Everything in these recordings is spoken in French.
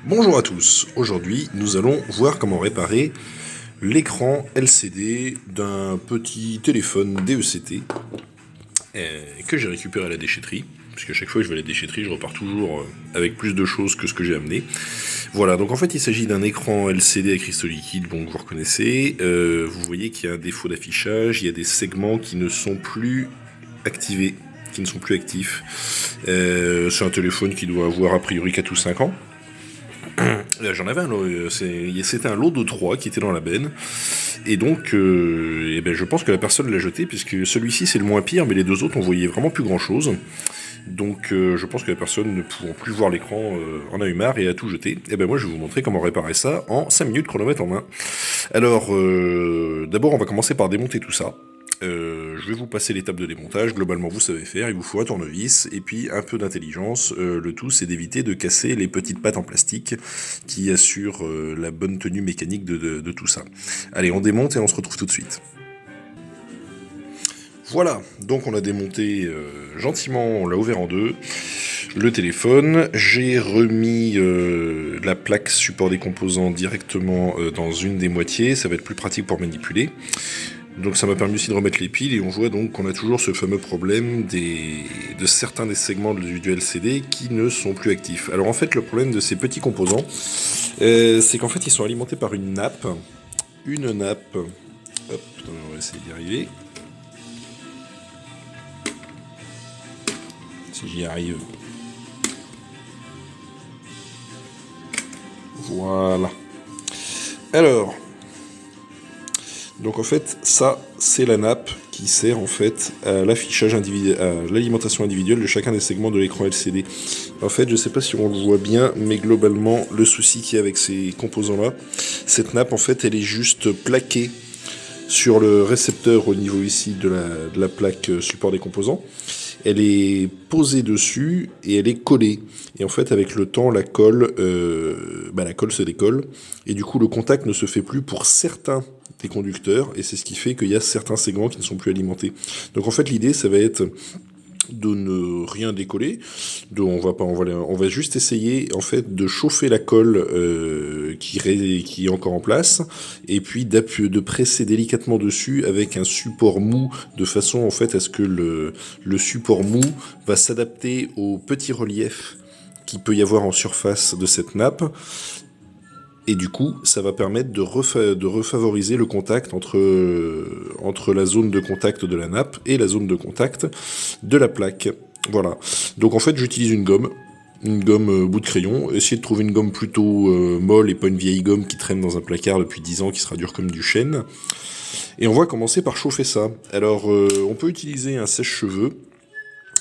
Bonjour à tous, aujourd'hui nous allons voir comment réparer l'écran LCD d'un petit téléphone DECT que j'ai récupéré à la déchetterie, puisque chaque fois que je vais à la déchetterie je repars toujours avec plus de choses que ce que j'ai amené. Voilà, donc en fait il s'agit d'un écran LCD à cristaux liquides, donc vous reconnaissez, vous voyez qu'il y a un défaut d'affichage, il y a des segments qui ne sont plus activés, qui ne sont plus actifs. C'est un téléphone qui doit avoir a priori 4 ou 5 ans. J'en avais un lot, c'était un lot de 3 qui était dans la benne. Et donc, je pense que la personne l'a jeté, puisque celui-ci c'est le moins pire, mais les deux autres on voyait vraiment plus grand chose. Donc je pense que la personne ne pouvant plus voir l'écran en a eu marre et a tout jeté. Et ben moi je vais vous montrer comment réparer ça en 5 minutes chronomètre en main. Alors d'abord on va commencer par démonter tout ça. Je vais vous passer l'étape de démontage, globalement vous savez faire, il vous faut un tournevis et puis un peu d'intelligence, le tout c'est d'éviter de casser les petites pattes en plastique qui assurent la bonne tenue mécanique de tout ça. Allez on démonte et on se retrouve tout de suite. Voilà, donc on a démonté gentiment, on l'a ouvert en deux, le téléphone, j'ai remis la plaque support des composants directement dans une des moitiés, ça va être plus pratique pour manipuler. Donc ça m'a permis aussi de remettre les piles et on voit donc qu'on a toujours ce fameux problème de certains des segments du LCD qui ne sont plus actifs. Alors en fait le problème de ces petits composants, c'est qu'en fait ils sont alimentés par une nappe. Hop, on va essayer d'y arriver. Si j'y arrive. Voilà. Alors, donc en fait, ça, c'est la nappe qui sert en fait à l'affichage individuel, à l'alimentation individuelle de chacun des segments de l'écran LCD. En fait, je sais pas si on le voit bien, mais globalement, le souci qu'il y a avec ces composants-là, cette nappe, en fait, elle est juste plaquée sur le récepteur au niveau ici de la plaque support des composants. Elle est posée dessus et elle est collée. Et en fait, avec le temps, la colle se décolle. Et du coup, le contact ne se fait plus pour certains des conducteurs. Et c'est ce qui fait qu'il y a certains segments qui ne sont plus alimentés. Donc en fait, l'idée, ça va être de ne rien décoller. On va juste essayer en fait de chauffer la colle qui est encore en place et puis de presser délicatement dessus avec un support mou de façon en fait à ce que le support mou va s'adapter au petit relief qu'il peut y avoir en surface de cette nappe. Et du coup, ça va permettre de refavoriser le contact entre la zone de contact de la nappe et la zone de contact de la plaque. Voilà. Donc en fait, j'utilise une gomme bout de crayon. Essayez de trouver une gomme plutôt molle et pas une vieille gomme qui traîne dans un placard depuis 10 ans qui sera dure comme du chêne. Et on va commencer par chauffer ça. Alors, on peut utiliser un sèche-cheveux.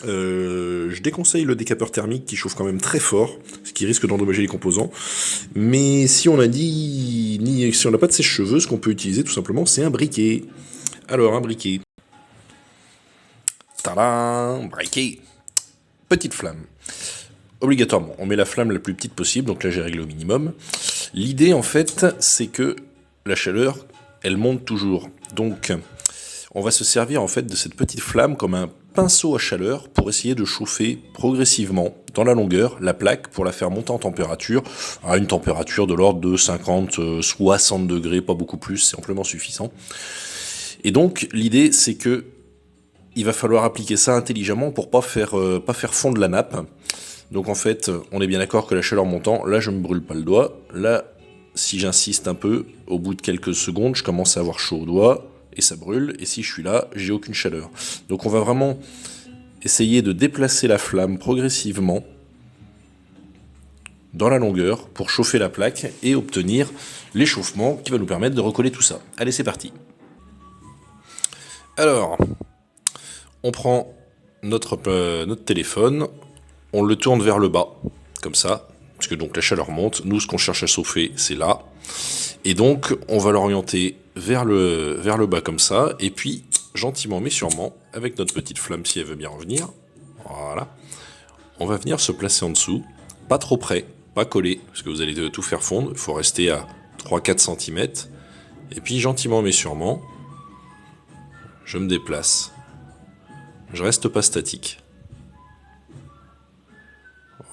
Je déconseille le décapeur thermique qui chauffe quand même très fort, ce qui risque d'endommager les composants. Mais si on n'a pas de sèche-cheveux, ce qu'on peut utiliser tout simplement, c'est un briquet. Alors un briquet. Tadam, briquet. Petite flamme. Obligatoirement, on met la flamme la plus petite possible, donc là j'ai réglé au minimum. L'idée en fait, c'est que la chaleur, elle monte toujours. Donc on va se servir en fait de cette petite flamme comme un pinceau à chaleur pour essayer de chauffer progressivement dans la longueur la plaque pour la faire monter en température à une température de l'ordre de 50-60 degrés, pas beaucoup plus, c'est amplement suffisant. Et donc l'idée c'est que il va falloir appliquer ça intelligemment pour pas faire fondre la nappe. Donc en fait on est bien d'accord que la chaleur montant, là je me brûle pas le doigt, là si j'insiste un peu, au bout de quelques secondes je commence à avoir chaud au doigt, et ça brûle, et si je suis là, j'ai aucune chaleur. Donc on va vraiment essayer de déplacer la flamme progressivement dans la longueur pour chauffer la plaque et obtenir l'échauffement qui va nous permettre de recoller tout ça. Allez, c'est parti. Alors, on prend notre téléphone, on le tourne vers le bas, comme ça, parce que donc la chaleur monte. Nous, ce qu'on cherche à chauffer, c'est là. Et donc, on va l'orienter vers le bas comme ça, et puis, gentiment mais sûrement, avec notre petite flamme si elle veut bien revenir, voilà, on va venir se placer en dessous, pas trop près, pas collé, parce que vous allez tout faire fondre, il faut rester à 3-4 cm, et puis gentiment mais sûrement, je me déplace, je reste pas statique.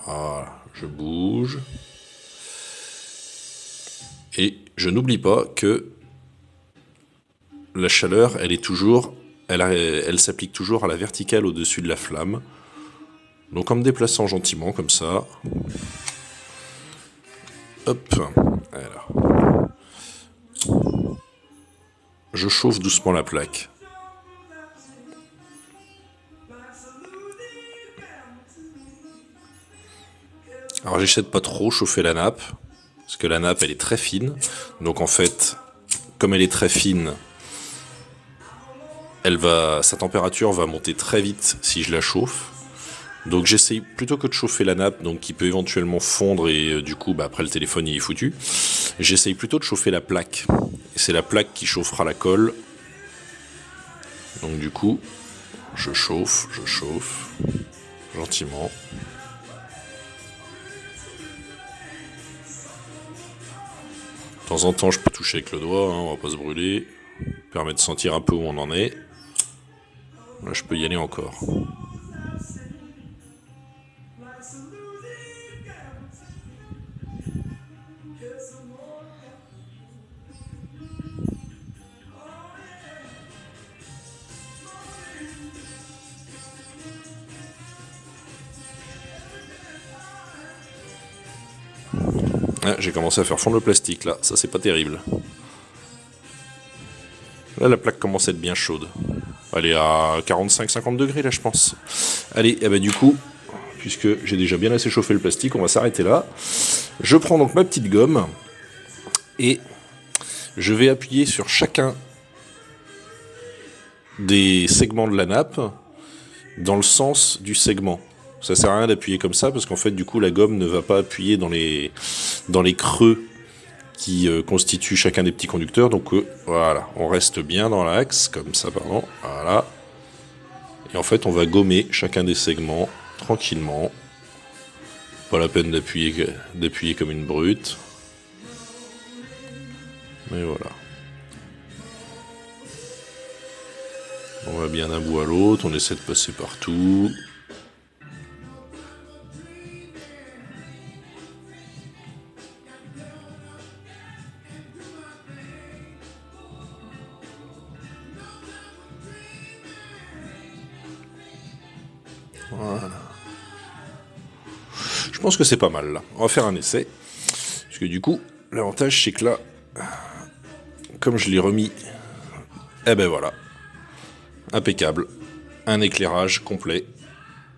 Voilà, je bouge, Et je n'oublie pas que la chaleur, elle s'applique toujours à la verticale au-dessus de la flamme. Donc en me déplaçant gentiment comme ça, hop, voilà. Je chauffe doucement la plaque. Alors j'essaie de pas trop chauffer la nappe, parce que la nappe elle est très fine. Donc en fait, comme elle est très fine, sa température va monter très vite si je la chauffe. Donc j'essaye plutôt que de chauffer la nappe, donc qui peut éventuellement fondre et du coup après le téléphone il est foutu. J'essaye plutôt de chauffer la plaque. Et c'est la plaque qui chauffera la colle. Donc du coup, je chauffe, gentiment. De temps en temps je peux toucher avec le doigt, on va pas se brûler. Permet de sentir un peu où on en est. Là je peux y aller encore. Ah, j'ai commencé à faire fondre le plastique là, ça c'est pas terrible. Là la plaque commence à être bien chaude. Elle est à 45-50 degrés là je pense. Allez, et du coup, puisque j'ai déjà bien assez chauffé le plastique, on va s'arrêter là. Je prends donc ma petite gomme et je vais appuyer sur chacun des segments de la nappe dans le sens du segment. Ça sert à rien d'appuyer comme ça parce qu'en fait du coup la gomme ne va pas appuyer dans les creux qui constituent chacun des petits conducteurs. Donc voilà, on reste bien dans l'axe comme ça, pardon. Voilà. Et en fait on va gommer chacun des segments tranquillement. Pas la peine d'appuyer comme une brute. Mais voilà. On va bien d'un bout à l'autre, on essaie de passer partout. Voilà. Je pense que c'est pas mal là. On va faire un essai. Parce que du coup, l'avantage c'est que là, comme je l'ai remis, voilà. Impeccable. Un éclairage complet.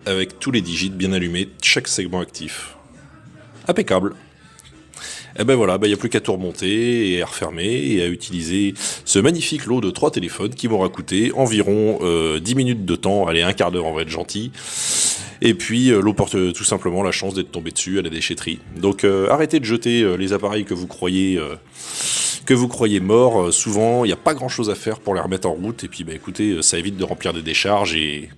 Avec tous les digits bien allumés, chaque segment actif. Impeccable. Voilà, il n'y a plus qu'à tout remonter et à refermer et à utiliser ce magnifique lot de 3 téléphones qui m'aura coûté environ 10 minutes de temps, allez, un quart d'heure, on va être gentil. Et puis l'eau porte tout simplement la chance d'être tombée dessus à la déchetterie. Donc arrêtez de jeter les appareils que vous croyez morts. Souvent, il n'y a pas grand chose à faire pour les remettre en route. Et puis écoutez, ça évite de remplir des décharges. Et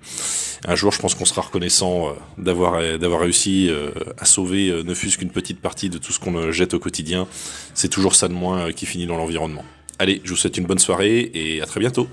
un jour, je pense qu'on sera reconnaissant d'avoir réussi à sauver ne fût-ce qu'une petite partie de tout ce qu'on jette au quotidien. C'est toujours ça de moins qui finit dans l'environnement. Allez, je vous souhaite une bonne soirée et à très bientôt.